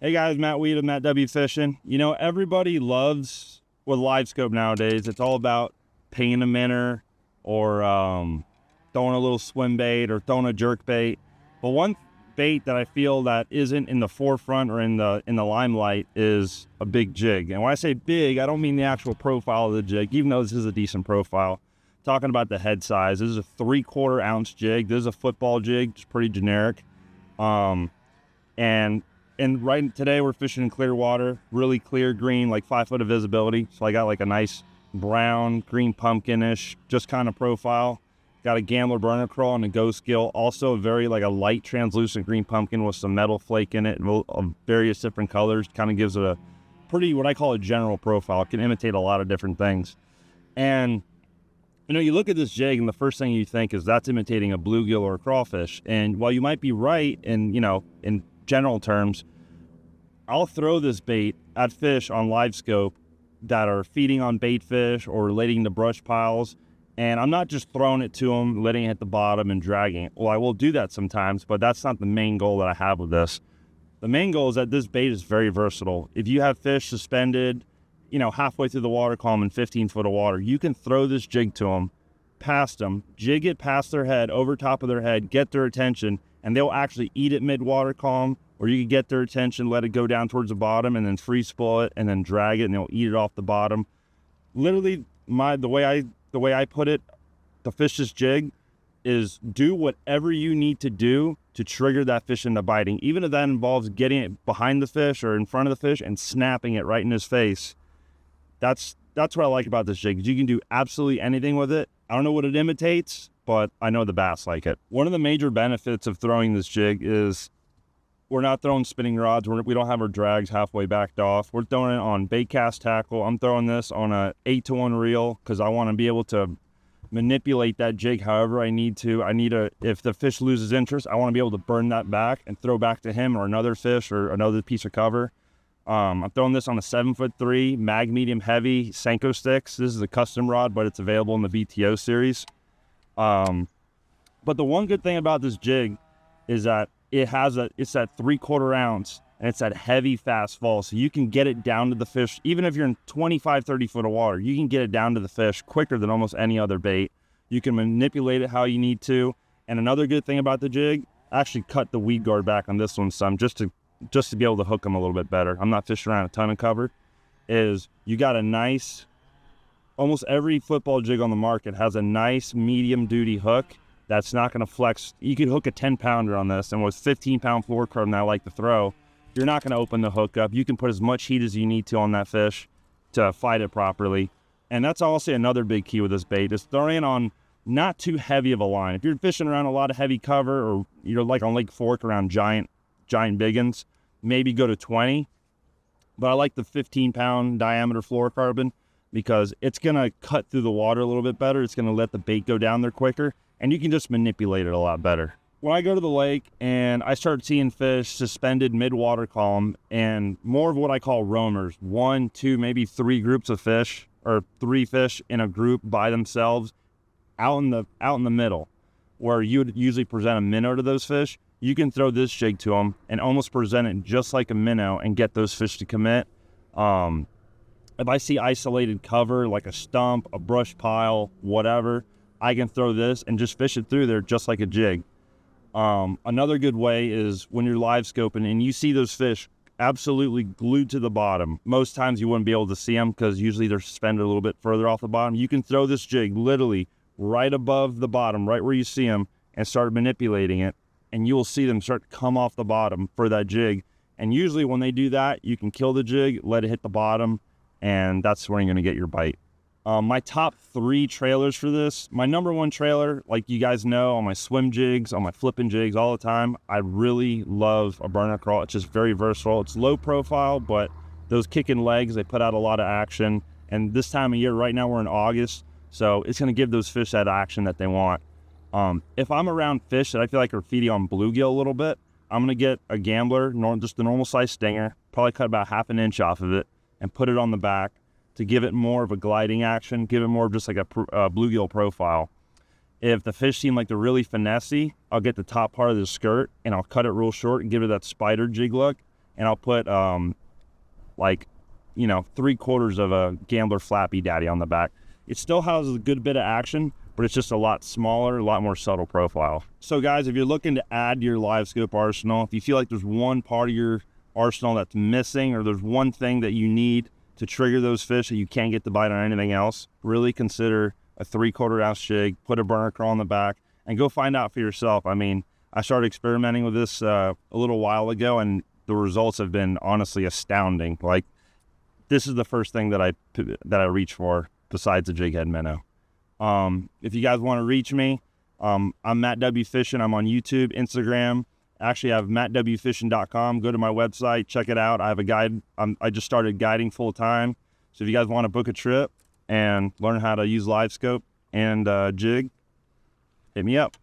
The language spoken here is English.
Hey guys, Matt Weed of Matt W Fishing. You know, everybody loves with Livescope nowadays. It's all about paying a minnow or throwing a little swim bait or throwing a jerk bait. But one bait that I feel that isn't in the forefront or in the limelight is a big jig. And when I say big, I don't mean the actual profile of the jig, even though this is a decent profile. Talking about the head size. This is a 3/4 ounce jig. This is a football jig, it's pretty generic. And right today we're fishing in clear water, really clear green, like 5 foot of visibility. So I got like a nice brown, green pumpkinish, just kind of profile. Got a gambler burner crawl and a ghost gill. Also very like a light translucent green pumpkin with some metal flake in it of various different colors. Kind of gives it a pretty, what I call a general profile. It can imitate a lot of different things. And you know, you look at this jig and the first thing you think is that's imitating a bluegill or a crawfish. And while you might be right in, you know, in general terms, I'll throw this bait at fish on Livescope that are feeding on bait fish or relating to brush piles, and I'm not just throwing it to them, letting it hit the bottom and dragging it. Well, I will do that sometimes, but that's not the main goal that I have with this. The main goal is that this bait is very versatile. If you have fish suspended, you know, halfway through the water column in 15 foot of water, you can throw this jig to them, past them, jig it past their head, over top of their head, get their attention, and they'll actually eat it mid-water column, or you can get their attention, let it go down towards the bottom, and then free spool it, and then drag it, and they'll eat it off the bottom. Literally, the way I put it, to fish this jig, is do whatever you need to do to trigger that fish into biting. Even if that involves getting it behind the fish or in front of the fish and snapping it right in his face. That's what I like about this jig, is you can do absolutely anything with it. I don't know what it imitates, but I know the bass like it. One of the major benefits of throwing this jig is we're not throwing spinning rods. We don't have our drags halfway backed off. We're throwing it on bait cast tackle. I'm throwing this on a 8-to-1 reel because I want to be able to manipulate that jig however I need to. If the fish loses interest, I want to be able to burn that back and throw back to him or another fish or another piece of cover. I'm throwing this on a 7'3" mag medium heavy Senko sticks. This is a custom rod, but it's available in the VTO series. But the one good thing about this jig is that it's that 3/4 ounce and it's that heavy fast fall. So you can get it down to the fish. Even if you're in 25, 30 foot of water, you can get it down to the fish quicker than almost any other bait. You can manipulate it how you need to. And another good thing about the jig, I actually cut the weed guard back on this one some just to be able to hook them a little bit better. I'm not fishing around a ton of cover. Is you got a nice, almost every football jig on the market has a nice medium duty hook that's not going to flex. You could hook a 10-pounder on this, and with 15-pound fluorocarbon that I like to throw, you're not going to open the hook up. You can put as much heat as you need to on that fish to fight it properly. And that's also another big key with this bait, is throwing it on not too heavy of a line. If you're fishing around a lot of heavy cover, or you're like on Lake Fork around giant biggins, maybe go to 20. But I like the 15-pound diameter fluorocarbon because it's going to cut through the water a little bit better. It's going to let the bait go down there quicker, and you can just manipulate it a lot better. When I go to the lake and I start seeing fish suspended mid-water column, and more of what I call roamers, 1, 2, maybe 3 groups of fish, or 3 fish in a group by themselves out in the middle, where you would usually present a minnow to those fish, you can throw this jig to them and almost present it just like a minnow and get those fish to commit. If I see isolated cover, like a stump, a brush pile, whatever, I can throw this and just fish it through there just like a jig. Another good way is when you're live scoping and you see those fish absolutely glued to the bottom. Most times you wouldn't be able to see them because usually they're suspended a little bit further off the bottom. You can throw this jig literally right above the bottom, right where you see them, and start manipulating it, and you will see them start to come off the bottom for that jig. And usually when they do that, you can kill the jig, let it hit the bottom, and that's where you're going to get your bite. My top 3 trailers for this, my number 1 trailer, like you guys know, on my swim jigs, on my flipping jigs all the time, I really love a burner crawl. It's just very versatile. It's low profile, but those kicking legs, they put out a lot of action. And this time of year, right now we're in August, so it's going to give those fish that action that they want. If I'm around fish that I feel like are feeding on bluegill a little bit, I'm going to get a gambler, just the normal size stinger, probably cut about 1/2 inch off of it, and put it on the back to give it more of a gliding action, give it more of just like a bluegill profile. If the fish seem like they're really finessey, I'll get the top part of the skirt and I'll cut it real short and give it that spider jig look, and I'll put like, you know, 3/4 of a Gambler Flappy Daddy on the back. It still has a good bit of action, but it's just a lot smaller, a lot more subtle profile. So guys, if you're looking to add to your Livescope arsenal, if you feel like there's one part of your arsenal that's missing, or there's one thing that you need to trigger those fish that you can't get to bite on anything else, really consider a 3/4 ounce jig, put a burner crawl on the back, and go find out for yourself. I mean, I started experimenting with this a little while ago, and the results have been honestly astounding. Like, this is the first thing that I reach for besides the jig head minnow. If you guys want to reach me, I'm Matt W Fishing. I'm on YouTube, Instagram. Actually, I have mattwfishing.com. Go to my website, check it out. I have a guide. I just started guiding full time. So if you guys want to book a trip and learn how to use Livescope and jig, hit me up.